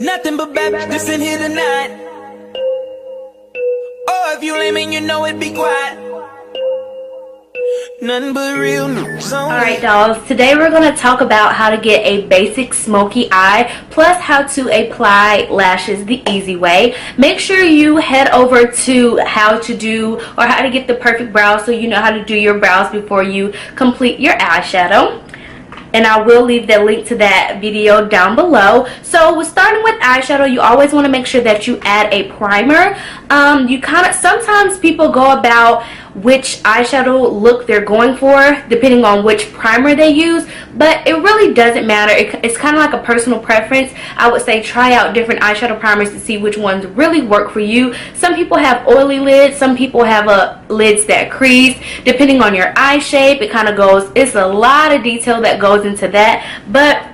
Nothing but bad bitches in here tonight. Oh, if you lame and you know it, be quiet. Nothing but real news. Alright dolls, today we're going to talk about how to get a basic smoky eye plus how to apply lashes the easy way. Make sure you head over to how to get the perfect brows so you know how to do your brows before you complete your eyeshadow. And I will leave the link to that video down below. So with starting with eyeshadow, you always want to make sure that you add a primer. Sometimes people go about which eyeshadow look they're going for depending on which primer they use, but it really doesn't matter. It's kind of like a personal preference. I would say try out different eyeshadow primers to see which ones really work for you. Some people have oily lids, some people have lids that crease. Depending on your eye shape, it's a lot of detail that goes into that, but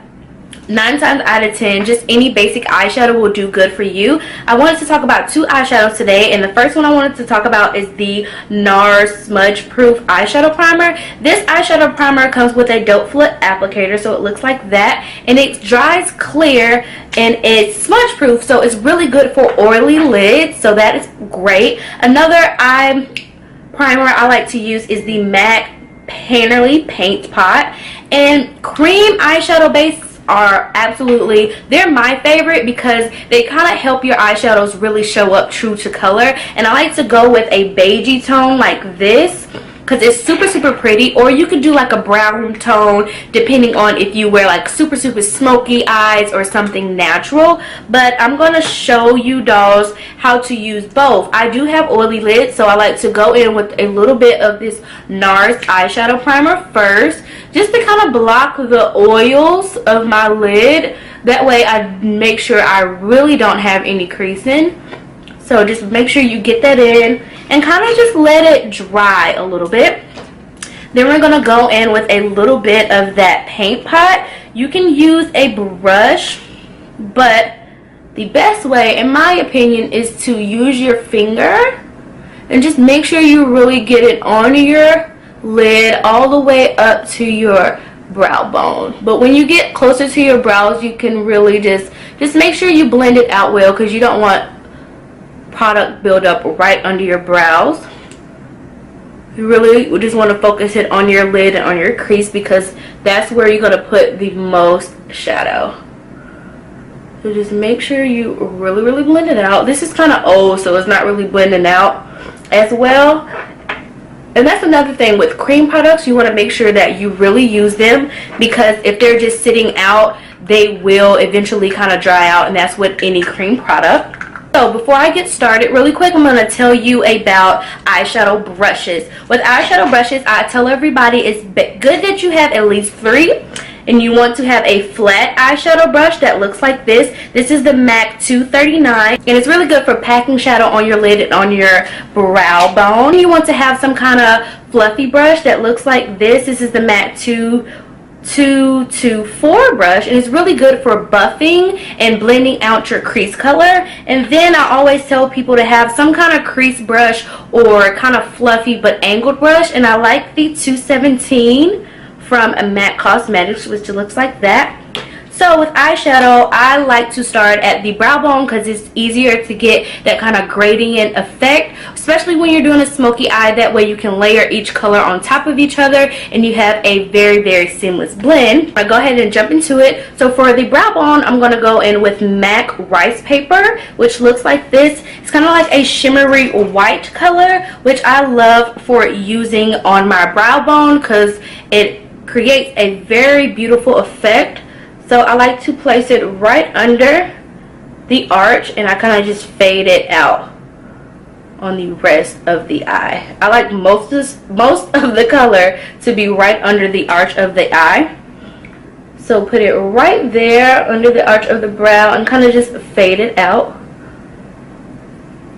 9 times out of 10, just any basic eyeshadow will do good for you. I wanted to talk about 2 eyeshadows today, and the first one I wanted to talk about is the NARS Smudge Proof Eyeshadow Primer. This eyeshadow primer comes with a dope foot applicator, so it looks like that, and it dries clear, and it's smudge proof, so it's really good for oily lids, so that is great. Another eye primer I like to use is the MAC Painterly Paint Pot, and cream eyeshadow base they're my favorite because they kind of help your eyeshadows really show up true to color. And I like to go with a beigey tone like this because it's super pretty, or you could do like a brown tone depending on if you wear like super smoky eyes or something natural. But I'm going to show you dolls how to use both. I do have oily lids, so I like to go in with a little bit of this NARS eyeshadow primer first, just to kind of block the oils of my lid. That way I make sure I really don't have any creasing. So just make sure you get that in and kind of just let it dry a little bit. Then we're going to go in with a little bit of that paint pot. You can use a brush, but the best way, in my opinion, is to use your finger and just make sure you really get it on your lid all the way up to your brow bone. But when you get closer to your brows, you can really just make sure you blend it out well, because you don't want product build up right under your brows. You really just want to focus it on your lid and on your crease, because that's where you're going to put the most shadow. So just make sure you really blend it out. This is kind of old, so it's not really blending out as well. And that's another thing with cream products, you want to make sure that you really use them, because if they're just sitting out, they will eventually kind of dry out, and that's with any cream product. So before I get started, really quick, I'm going to tell you about eyeshadow brushes. With eyeshadow brushes, I tell everybody it's good that you have at least 3. And you want to have a flat eyeshadow brush that looks like this. This is the MAC 239, and it's really good for packing shadow on your lid and on your brow bone. You want to have some kind of fluffy brush that looks like this. This is the MAC 224 brush, and it's really good for buffing and blending out your crease color. And then I always tell people to have some kind of crease brush or kind of fluffy but angled brush, and I like the 217 from MAC Cosmetics, which looks like that. So with eyeshadow, I like to start at the brow bone because it's easier to get that kind of gradient effect, especially when you're doing a smoky eye. That way you can layer each color on top of each other and you have a very seamless blend. I'll go ahead and jump into it. So for the brow bone, I'm going to go in with MAC Rice Paper, which looks like this. It's kind of like a shimmery white color, which I love for using on my brow bone because it creates a very beautiful effect. So I like to place it right under the arch, and I kind of just fade it out on the rest of the eye. I like most of the color to be right under the arch of the eye. So put it right there under the arch of the brow and kind of just fade it out.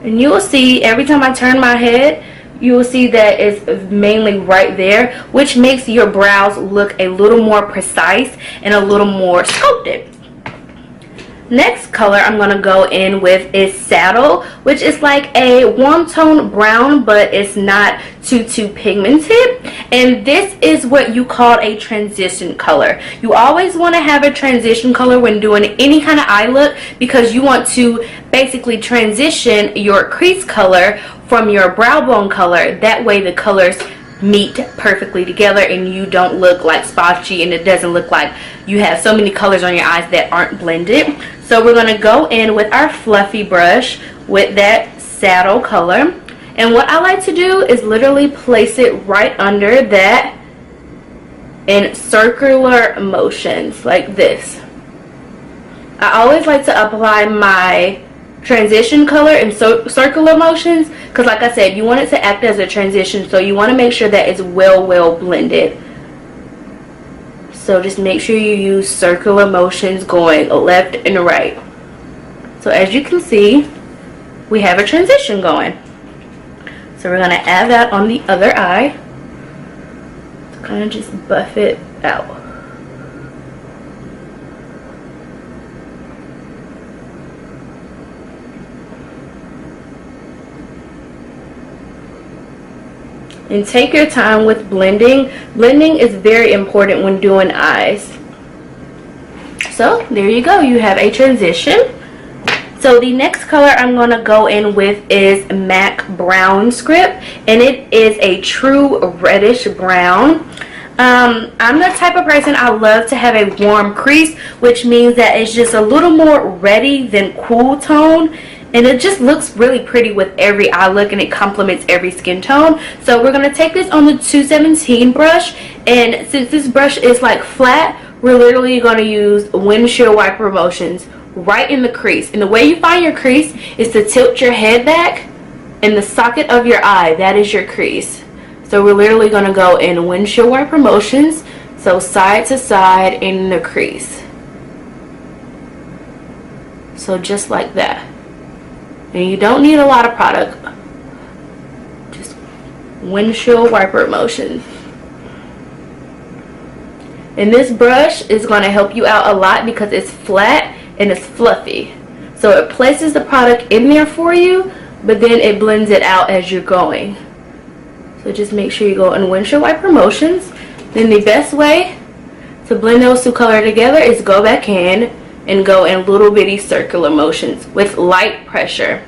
And you will see every time I turn my head, you will see that it's mainly right there, which makes your brows look a little more precise and a little more sculpted. Next color I'm going to go in with is Saddle, which is like a warm tone brown, but it's not too pigmented. And this is what you call a transition color. You always want to have a transition color when doing any kind of eye look, because you want to basically transition your crease color from your brow bone color. That way the colors meet perfectly together and you don't look like splotchy, and it doesn't look like you have so many colors on your eyes that aren't blended. So we're going to go in with our fluffy brush with that Saddle color, and what I like to do is literally place it right under that in circular motions like this. I always like to apply my transition color in circular motions, because like I said, you want it to act as a transition, so you want to make sure that it's well blended. So just make sure you use circular motions going left and right. So as you can see, we have a transition going. So we're going to add that on the other eye to kind of just buff it out. And take your time with blending. Blending is very important when doing eyes. So there you go, you have a transition. So the next color I'm going to go in with is MAC Brown Script, and it is a true reddish brown. I'm the type of person, I love to have a warm crease, which means that it's just a little more reddy than cool tone. And it just looks really pretty with every eye look, and it complements every skin tone. So we're going to take this on the 217 brush, and since this brush is like flat, we're literally going to use windshield wiper motions right in the crease. And the way you find your crease is to tilt your head back, and the socket of your eye, that is your crease. So we're literally going to go in windshield wiper motions, so side to side in the crease. So just like that. And you don't need a lot of product, just windshield wiper motion. And this brush is going to help you out a lot because it's flat and it's fluffy. So it places the product in there for you, but then it blends it out as you're going. So just make sure you go in windshield wiper motions. Then the best way to blend those two colors together is go back in and go in little bitty circular motions with light pressure.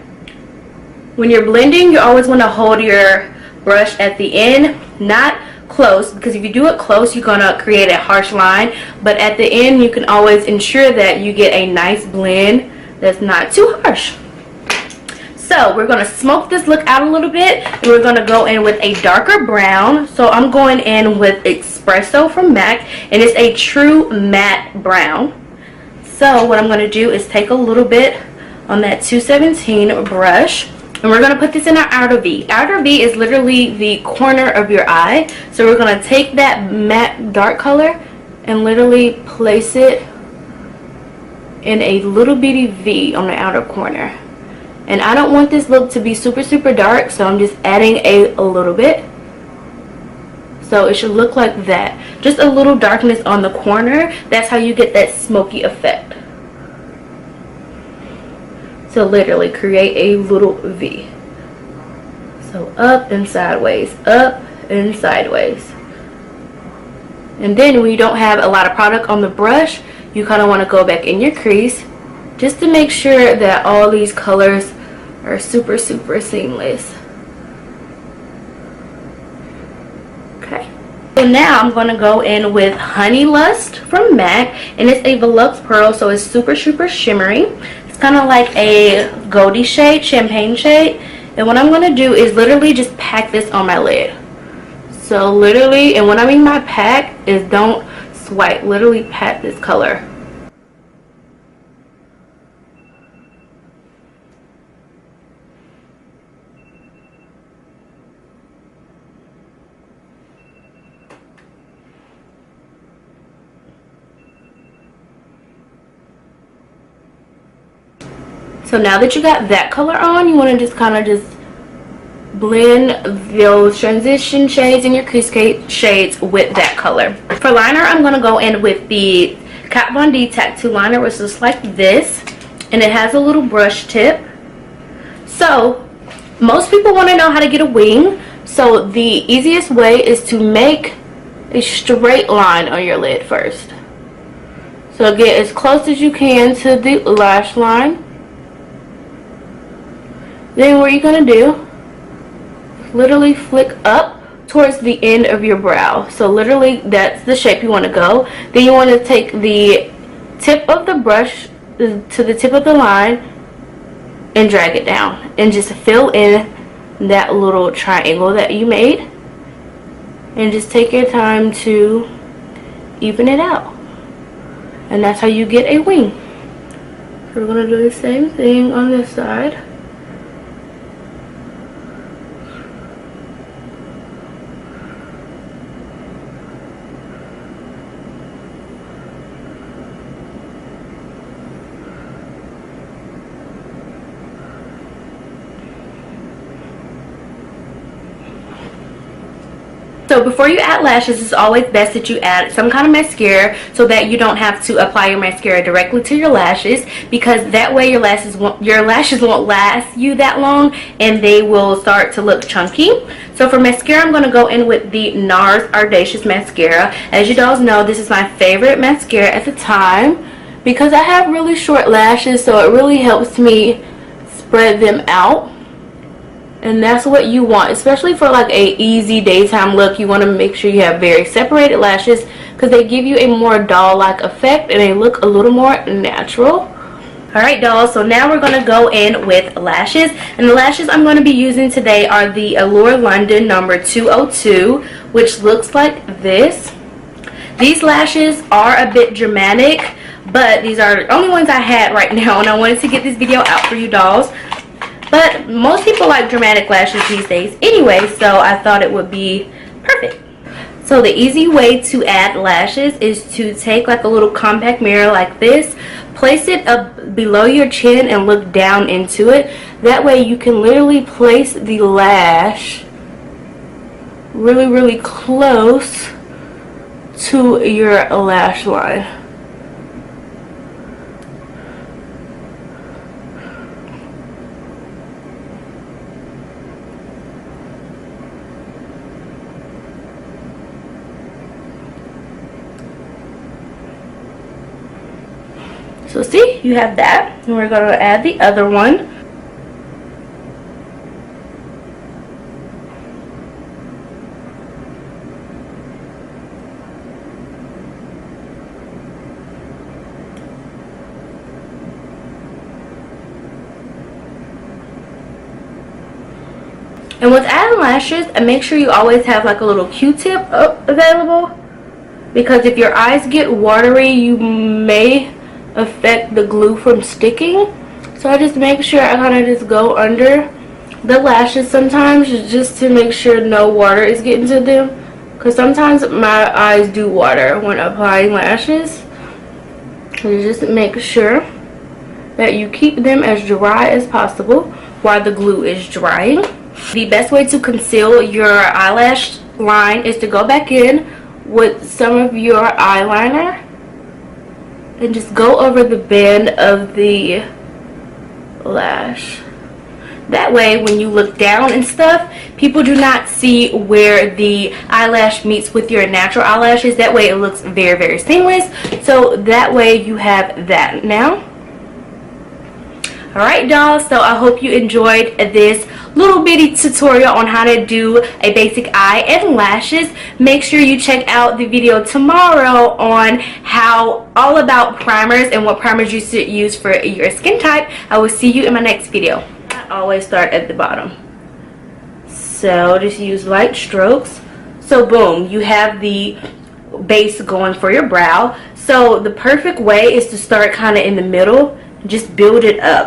When you're blending, you always want to hold your brush at the end, not close, because if you do it close, you're going to create a harsh line. But at the end, you can always ensure that you get a nice blend that's not too harsh. So we're going to smoke this look out a little bit, and we're going to go in with a darker brown. So I'm going in with Espresso from MAC, and it's a true matte brown. So what I'm going to do is take a little bit on that 217 brush, and we're going to put this in our outer V. Outer V is literally the corner of your eye. So we're going to take that matte dark color and literally place it in a little bitty V on the outer corner. And I don't want this look to be super dark, so I'm just adding a little bit. So it should look like that. Just a little darkness on the corner. That's how you get that smoky effect. So literally create a little V. So up and sideways, up and sideways. And then when you don't have a lot of product on the brush, you kind of want to go back in your crease just to make sure that all these colors are super seamless. Okay. So now I'm going to go in with Honey Lust from MAC, and it's a Volupte Pearl, so it's super shimmery. It's kind of like a goldy shade, champagne shade. And what I'm going to do is literally just pack this on my lid. So literally, and what I mean by pack is don't swipe, literally pat this color. So now that you got that color on, you want to just kind of just blend those transition shades and your crease shades with that color. For liner, I'm going to go in with the Kat Von D Tattoo Liner, which looks like this. and it has a little brush tip. So most people want to know how to get a wing, so the easiest way is to make a straight line on your lid first. So get as close as you can to the lash line. Then what you're going to do, literally flick up towards the end of your brow. So literally that's the shape you want to go. Then you want to take the tip of the brush to the tip of the line and drag it down and just fill in that little triangle that you made, and just take your time to even it out, and that's how you get a wing. So we're going to do the same thing on this side. So before you add lashes, it's always best that you add some kind of mascara so that you don't have to apply your mascara directly to your lashes, because that way your lashes won't last you that long and they will start to look chunky. So for mascara, I'm going to go in with the NARS Audacious Mascara. As you guys know, this is my favorite mascara at the time because I have really short lashes, so it really helps me spread them out. And that's what you want, especially for like a easy daytime look. You want to make sure you have very separated lashes because they give you a more doll-like effect and they look a little more natural. Alright dolls, so now we're going to go in with lashes. And the lashes I'm going to be using today are the Allure London number 202, which looks like this. These lashes are a bit dramatic, but these are the only ones I had right now, and I wanted to get this video out for you dolls. But most people like dramatic lashes these days anyway, so I thought it would be perfect. So the easy way to add lashes is to take like a little compact mirror like this, place it up below your chin and look down into it. That way you can literally place the lash really close to your lash line. So see, you have that, and we're going to add the other one. And with adding lashes, make sure you always have like a little Q-tip available, because if your eyes get watery, you may affect the glue from sticking. So I just make sure I kind of just go under the lashes sometimes just to make sure no water is getting to them, because sometimes my eyes do water when applying lashes. So just make sure that you keep them as dry as possible while the glue is drying. The best way to conceal your eyelash line is to go back in with some of your eyeliner and just go over the band of the lash. That way when you look down and stuff, people do not see where the eyelash meets with your natural eyelashes. That way it looks very seamless. So that way you have that now. Alright dolls, so I hope you enjoyed this little bitty tutorial on how to do a basic eye and lashes. Make sure you check out the video tomorrow on how all about primers and what primers you should use for your skin type. I will see you in my next video. I always start at the bottom. So just use light strokes. So boom, you have the base going for your brow. So the perfect way is to start kind of in the middle, just build it up.